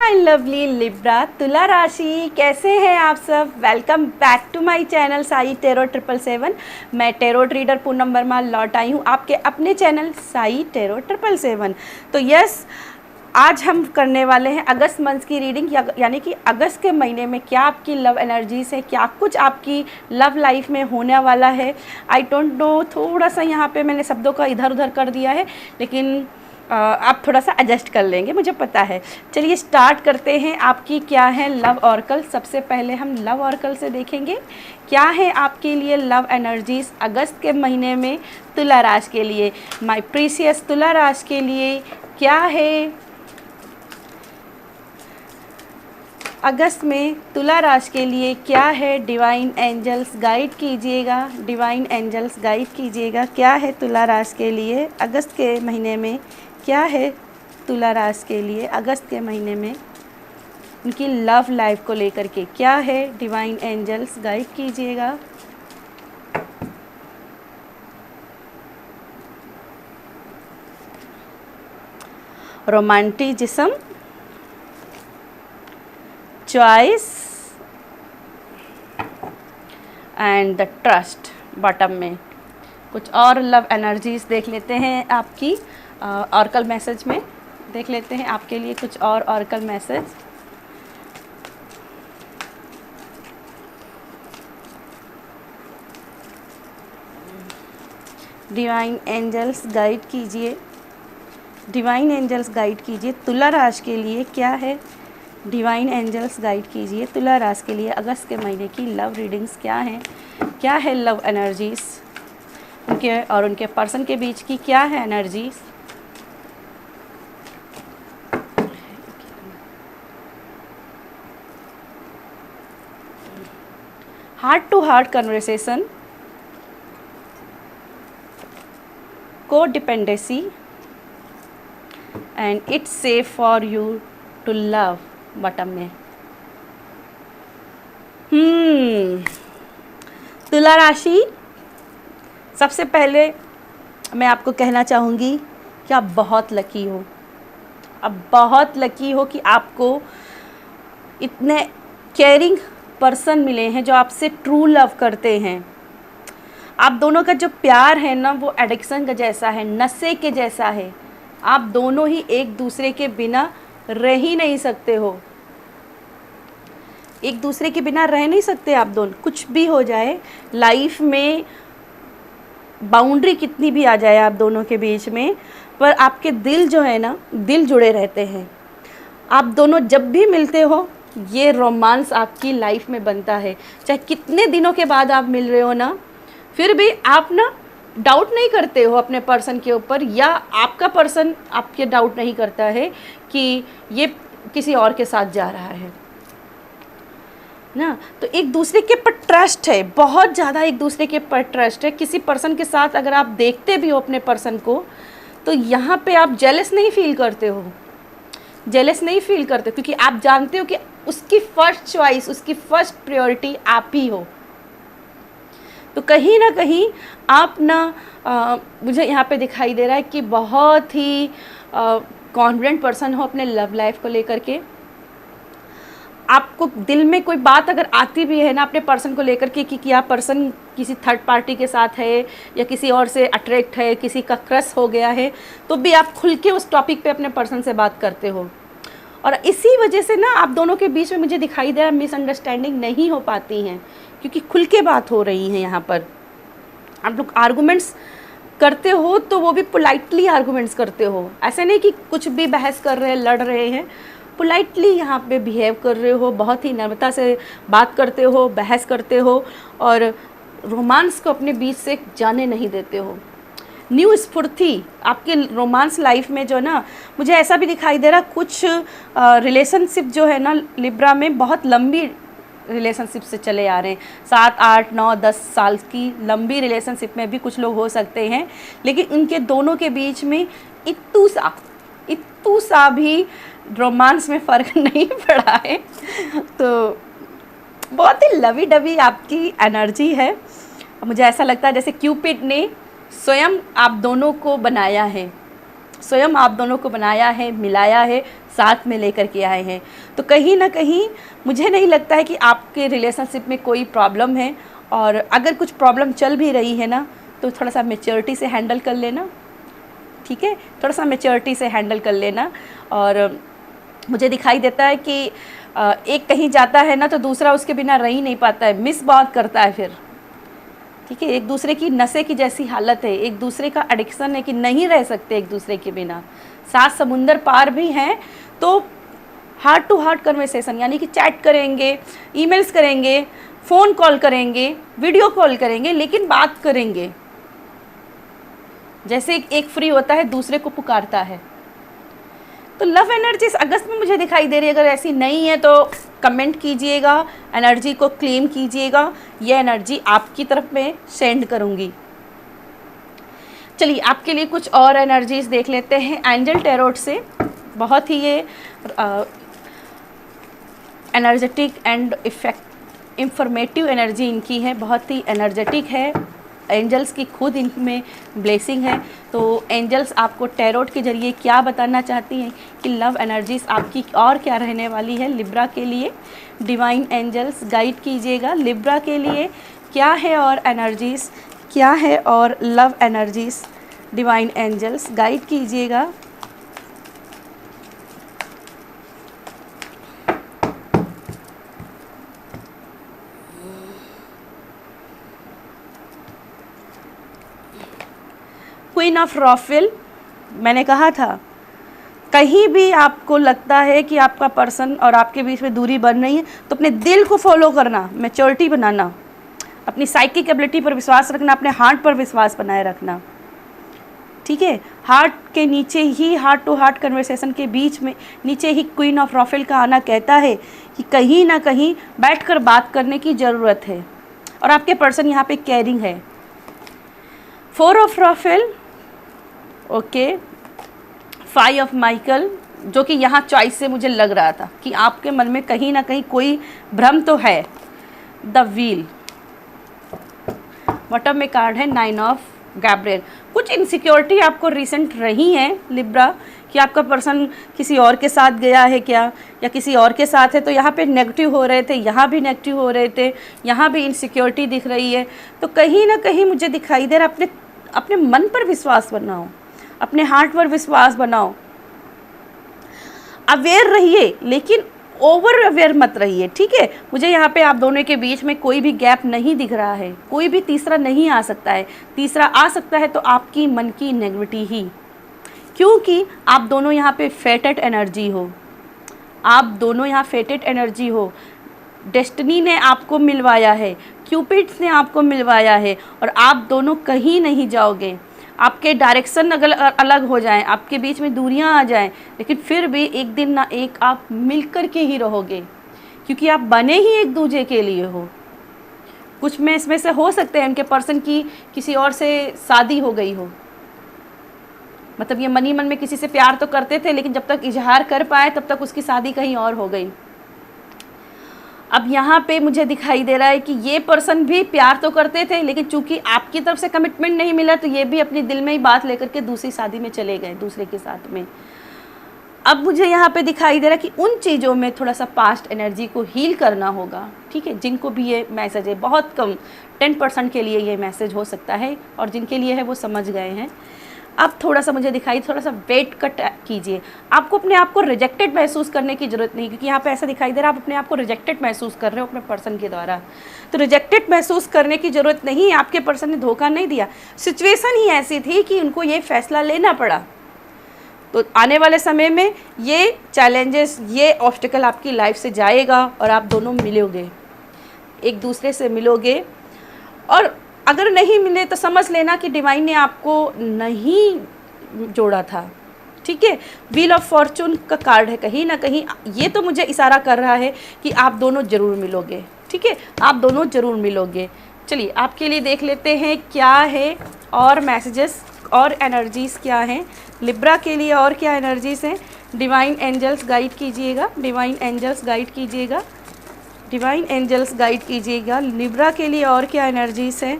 My lovely Libra तुला राशि, कैसे हैं आप सब। Welcome back to my channel Sai tarot 777। मैं टेरो रीडर पूनम वर्मा लौट आई हूँ आपके अपने चैनल साई टेरो 777। तो यस, आज हम करने वाले हैं अगस्त मंथ की रीडिंग, यानी कि अगस्त के महीने में क्या आपकी लव एनर्जीज है, क्या कुछ आपकी लव लाइफ में होने वाला है। आई डोंट नो, थोड़ा सा यहाँ पे मैंने शब्दों का इधर उधर कर दिया है, लेकिन आप थोड़ा सा एडजस्ट कर लेंगे, मुझे पता है। चलिए स्टार्ट करते हैं। आपकी क्या है लव ऑर्कल। सबसे पहले हम लव ऑर्कल से देखेंगे क्या है आपके लिए लव एनर्जीज अगस्त के महीने में तुला राशि के लिए। माय प्रीशियस तुला राशि के लिए क्या है अगस्त में, तुला राशि के लिए क्या है। डिवाइन एंजल्स गाइड कीजिएगा, डिवाइन एंजल्स गाइड कीजिएगा। क्या है तुला राशि के लिए अगस्त के महीने में, क्या है तुला राशि के लिए अगस्त के महीने में उनकी लव लाइफ को लेकर के क्या है। डिवाइन एंजल्स गाइड कीजिएगा। Romanticism, choice and the trust. Bottom में कुछ और लव एनर्जीज देख लेते हैं आपकी ऑर्कल मैसेज में। देख लेते हैं आपके लिए कुछ और oracle message. Divine angels guide कीजिए, डिवाइन एंजल्स गाइड कीजिए तुला राशि के लिए क्या है। डिवाइन एंजल्स गाइड कीजिए तुला राशि के लिए अगस्त के महीने की लव रीडिंग्स क्या हैं, क्या है लव एनर्जीज उनके और उनके पर्सन के बीच की क्या है energies. Heart to heart conversation, codependency and it's safe for you to love. Bottom में तुला राशि, सबसे पहले मैं आपको कहना चाहूँगी कि आप बहुत लकी हो। आप बहुत लकी हो कि आपको इतने केयरिंग पर्सन मिले हैं जो आपसे ट्रू लव करते हैं। आप दोनों का जो प्यार है ना, वो एडिक्शन का जैसा है, नशे के जैसा है। आप दोनों ही एक दूसरे के बिना रह ही नहीं सकते हो, एक दूसरे के बिना रह नहीं सकते आप दोनों। कुछ भी हो जाए लाइफ में, बाउंड्री कितनी भी आ जाए आप दोनों के बीच में, पर आपके दिल जो है ना, दिल जुड़े रहते हैं। आप दोनों जब भी मिलते हो, ये रोमांस आपकी लाइफ में बनता है। चाहे कितने दिनों के बाद आप मिल रहे हो ना, फिर भी आप ना डाउट नहीं करते हो अपने पर्सन के ऊपर, या आपका पर्सन आपके डाउट नहीं करता है कि ये किसी और के साथ जा रहा है ना। तो एक दूसरे के पर ट्रस्ट है, बहुत ज़्यादा एक दूसरे के पर ट्रस्ट है। किसी पर्सन के साथ अगर आप देखते भी हो अपने पर्सन को, तो यहाँ पे आप जेलस नहीं फील करते हो, जेलस नहीं फील करते, क्योंकि आप जानते हो कि उसकी फर्स्ट चॉइस, उसकी फर्स्ट प्रायोरिटी आप ही हो। तो कहीं ना कहीं आप ना मुझे यहाँ पे दिखाई दे रहा है कि बहुत ही कॉन्फिडेंट पर्सन हो अपने लव लाइफ को लेकर के। आपको दिल में कोई बात अगर आती भी है ना अपने पर्सन को लेकर के कि क्या पर्सन किसी थर्ड पार्टी के साथ है या किसी और से अट्रैक्ट है, किसी का क्रश हो गया है, तो भी आप खुल के उस टॉपिक पे अपने पर्सन से बात करते हो। और इसी वजह से ना आप दोनों के बीच में मुझे दिखाई दे रहा है मिसअंडरस्टैंडिंग नहीं हो पाती हैं, क्योंकि खुल के बात हो रही है। यहाँ पर आप लोग आर्गूमेंट्स करते हो तो वो भी पोलाइटली आर्गूमेंट्स करते हो, ऐसे नहीं कि कुछ भी बहस कर रहे हैं, लड़ रहे हैं। पोलाइटली यहाँ पे बिहेव कर रहे हो, बहुत ही नम्रता से बात करते हो, बहस करते हो, और रोमांस को अपने बीच से जाने नहीं देते हो। न्यू स्फूर्ति आपके रोमांस लाइफ में जो ना, मुझे ऐसा भी दिखाई दे रहा कुछ रिलेशनशिप जो है ना लिब्रा में, बहुत लंबी रिलेशनशिप से चले आ रहे हैं। 7, 8, 9, 10 साल की लंबी रिलेशनशिप में भी कुछ लोग हो सकते हैं, लेकिन उनके दोनों के बीच में इत्तू सा भी रोमांस में फ़र्क नहीं पड़ा है। तो बहुत ही लवी डवी आपकी एनर्जी है। मुझे ऐसा लगता है जैसे क्यूपिड ने स्वयं आप दोनों को बनाया है, स्वयं आप दोनों को बनाया है, मिलाया है, साथ में लेकर के आए हैं। तो कहीं ना कहीं मुझे नहीं लगता है कि आपके रिलेशनशिप में कोई प्रॉब्लम है, और अगर कुछ प्रॉब्लम चल भी रही है ना तो थोड़ा सा मैच्योरिटी से हैंडल कर लेना, ठीक है, थोड़ा सा मैच्योरिटी से हैंडल कर लेना। और मुझे दिखाई देता है कि एक कहीं जाता है ना तो दूसरा उसके बिना रह ही नहीं पाता है, मिस बहुत करता है फिर, ठीक है। एक दूसरे की नशे की जैसी हालत है, एक दूसरे का एडिक्शन है कि नहीं रह सकते एक दूसरे के बिना। 7 समुंदर पार भी हैं तो हार्ट टू हार्ट कन्वर्सेशन, यानी कि चैट करेंगे, ईमेल्स करेंगे, फ़ोन कॉल करेंगे, वीडियो कॉल करेंगे, लेकिन बात करेंगे। जैसे एक फ्री होता है दूसरे को पुकारता है। तो लव एनर्जी इस अगस्त में मुझे दिखाई दे रही है। अगर ऐसी नहीं है तो कमेंट कीजिएगा, एनर्जी को क्लेम कीजिएगा, ये एनर्जी आपकी तरफ में सेंड करूँगी। चलिए आपके लिए कुछ और एनर्जीज देख लेते हैं एंजल टैरोट से। बहुत ही ये एनर्जेटिक एंड इंफॉर्मेटिव एनर्जी इनकी है, बहुत ही एनर्जेटिक है। एंजल्स की खुद इनमें ब्लेसिंग है। तो एंजल्स आपको टैरोट के जरिए क्या बताना चाहती हैं कि लव एनर्जीज आपकी और क्या रहने वाली है लिब्रा के लिए। डिवाइन एंजल्स गाइड कीजिएगा लिब्रा के लिए क्या है, और एनर्जीज क्या है, और love energies divine angels guide कीजिएगा। क्वीन ऑफ रॉफिल, मैंने कहा था कहीं भी आपको लगता है कि आपका पर्सन और आपके बीच में दूरी बन रही है तो अपने दिल को फॉलो करना, मैच्योरिटी बनाना, अपनी साइकिक एबिलिटी पर विश्वास रखना, अपने हार्ट पर विश्वास बनाए रखना, ठीक है। हार्ट के नीचे ही, हार्ट टू हार्ट कन्वर्सेशन के बीच में नीचे ही क्वीन ऑफ रॉफिल का आना कहता है कि कहीं ना कहीं बैठकर बात करने की ज़रूरत है, और आपके पर्सन यहाँ पे केयरिंग है। 4 ऑफ रॉफिल, ओके, 5 ऑफ माइकल, जो कि यहाँ चॉइस से मुझे लग रहा था कि आपके मन में कहीं ना कहीं कोई भ्रम तो है। द व्हील, बॉटम में कार्ड है 9 ऑफ गैब्रियल। कुछ इनसिक्योरिटी आपको रिसेंट रही है लिब्रा, कि आपका पर्सन किसी और के साथ गया है क्या, या किसी और के साथ है, तो यहाँ पे नेगेटिव हो रहे थे, यहाँ भी नेगेटिव हो रहे थे, यहाँ भी इनसिक्योरिटी दिख रही है। तो कहीं ना कहीं मुझे दिखाई दे रहा, अपने मन पर विश्वास बनाओ, अपने हार्ट पर विश्वास बनाओ, अवेयर रहिए लेकिन ओवर अवेयर मत रहिए, ठीक है। मुझे यहाँ पे आप दोनों के बीच में कोई भी गैप नहीं दिख रहा है, कोई भी तीसरा नहीं आ सकता है। तीसरा आ सकता है तो आपकी मन की नेगेटिविटी ही, क्योंकि आप दोनों यहाँ पे फेटेड एनर्जी हो, आप दोनों यहाँ फेटेड एनर्जी हो। डेस्टिनी ने आपको मिलवाया है, क्यूपिड्स ने आपको मिलवाया है, और आप दोनों कहीं नहीं जाओगे। आपके डायरेक्शन अगर अलग हो जाएं, आपके बीच में दूरियां आ जाएं, लेकिन फिर भी एक दिन ना एक आप मिलकर के ही रहोगे, क्योंकि आप बने ही एक दूसरे के लिए हो। कुछ में इसमें से हो सकते हैं उनके पर्सन की किसी और से शादी हो गई हो, मतलब ये मनी मन में किसी से प्यार तो करते थे, लेकिन जब तक इजहार कर पाए तब तक उसकी शादी कहीं और हो गई। अब यहाँ पे मुझे दिखाई दे रहा है कि ये पर्सन भी प्यार तो करते थे, लेकिन चूंकि आपकी तरफ से कमिटमेंट नहीं मिला तो ये भी अपने दिल में ही बात लेकर के दूसरी शादी में चले गए, दूसरे के साथ में। अब मुझे यहाँ पे दिखाई दे रहा है कि उन चीज़ों में थोड़ा सा पास्ट एनर्जी को हील करना होगा, ठीक है। जिनको भी ये मैसेज है, बहुत कम 10% के लिए ये मैसेज हो सकता है, और जिनके लिए है वो समझ गए हैं। अब थोड़ा सा मुझे दिखाई, थोड़ा सा वेट कट कीजिए। आपको अपने आप को रिजेक्टेड महसूस करने की ज़रूरत नहीं, क्योंकि यहाँ पे ऐसा दिखाई दे रहा है आप अपने आप को रिजेक्टेड महसूस कर रहे हो अपने पर्सन के द्वारा। तो रिजेक्टेड महसूस करने की ज़रूरत नहीं, आपके पर्सन ने धोखा नहीं दिया, सिचुएशन ही ऐसी थी कि उनको ये फैसला लेना पड़ा। तो आने वाले समय में ये चैलेंजेस, ये ऑब्स्टिकल आपकी लाइफ से जाएगा, और आप दोनों मिलोगे, एक दूसरे से मिलोगे। और अगर नहीं मिले तो समझ लेना कि डिवाइन ने आपको नहीं जोड़ा था, ठीक है। व्हील ऑफ फॉर्चून का कार्ड है, कहीं ना कहीं ये तो मुझे इशारा कर रहा है कि आप दोनों ज़रूर मिलोगे, ठीक है, आप दोनों ज़रूर मिलोगे। चलिए आपके लिए देख लेते हैं क्या है और मैसेजेस और एनर्जीज़ क्या हैं लिब्रा के लिए, और क्या एनर्जीज़ हैं। डिवाइन एंजल्स गाइड कीजिएगा, डिवाइन एंजल्स गाइड कीजिएगा, डिवाइन एंजल्स गाइड कीजिएगा लिब्रा के लिए, और क्या एनर्जीज़ हैं।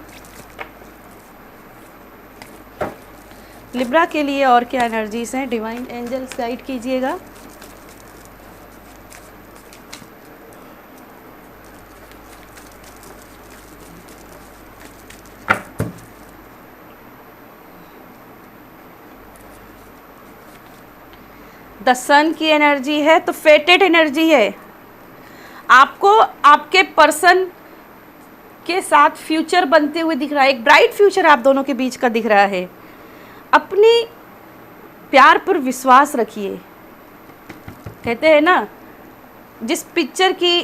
लिब्रा के लिए और क्या एनर्जीज हैं, डिवाइन एंजल्स गाइड कीजिएगा। द सन की एनर्जी है तो फेटेड एनर्जी है। आपको आपके पर्सन के साथ फ्यूचर बनते हुए दिख रहा है, एक ब्राइट फ्यूचर आप दोनों के बीच का दिख रहा है। अपनी प्यार पर विश्वास रखिए। कहते हैं ना, जिस पिक्चर की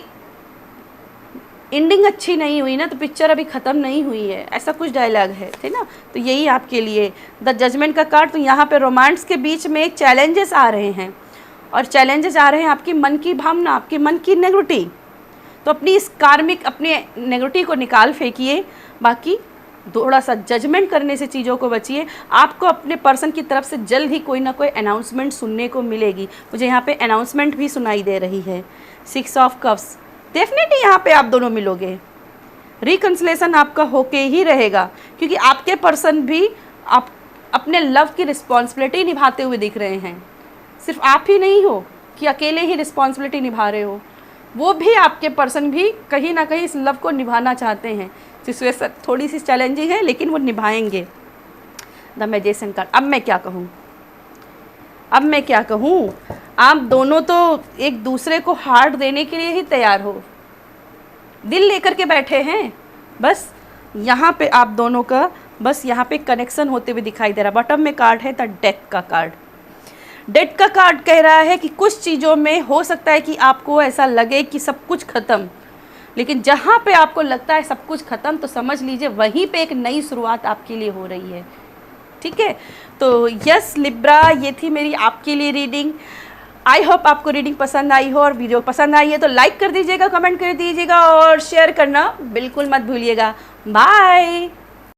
एंडिंग अच्छी नहीं हुई ना, तो पिक्चर अभी ख़त्म नहीं हुई है, ऐसा कुछ डायलॉग है, थे ना। तो यही आपके लिए द जजमेंट का कार्ड। तो यहाँ पे रोमांस के बीच में चैलेंजेस आ रहे हैं, और चैलेंजेस आ रहे हैं आपकी मन की भावना, आपकी मन की नेगेटिविटी। तो अपनी इस कार्मिक, अपने नेगेटिविटी को निकाल फेंकिए। बाकी थोड़ा सा जजमेंट करने से चीज़ों को बचिए। आपको अपने पर्सन की तरफ से जल्द ही कोई ना कोई अनाउंसमेंट सुनने को मिलेगी। मुझे यहाँ पे अनाउंसमेंट भी सुनाई दे रही है। 6 ऑफ कप्स, डेफिनेटली यहाँ पे आप दोनों मिलोगे। रिकन्सिलेशन आपका होके ही रहेगा, क्योंकि आपके पर्सन भी आप अपने लव की रिस्पॉन्सिबिलिटी निभाते हुए दिख रहे हैं। सिर्फ आप ही नहीं हो कि अकेले ही रिस्पॉन्सिबिलिटी निभा रहे हो, वो भी, आपके पर्सन भी कहीं ना कहीं इस लव को निभाना चाहते हैं। सिचुएशन थोड़ी सी चैलेंजिंग है, लेकिन वो निभाएंगे। The magician card. अब मैं क्या कहूँ, आप दोनों तो एक दूसरे को हार्ट देने के लिए ही तैयार हो, दिल लेकर के बैठे हैं। बस यहाँ पे आप दोनों का बस यहाँ पे कनेक्शन होते हुए दिखाई दे रहा। बॉटम में कार्ड है द डेथ का कार्ड। डेथ का कार्ड कह रहा है कि कुछ चीज़ों में हो सकता है कि आपको ऐसा लगे कि सब कुछ ख़त्म, लेकिन जहाँ पे आपको लगता है सब कुछ ख़त्म, तो समझ लीजिए वहीं पे एक नई शुरुआत आपके लिए हो रही है। ठीक है, तो यस लिब्रा, ये थी मेरी आपके लिए रीडिंग। आई होप आपको रीडिंग पसंद आई हो, और वीडियो पसंद आई है तो लाइक कर दीजिएगा, कमेंट कर दीजिएगा, और शेयर करना बिल्कुल मत भूलिएगा। बाय।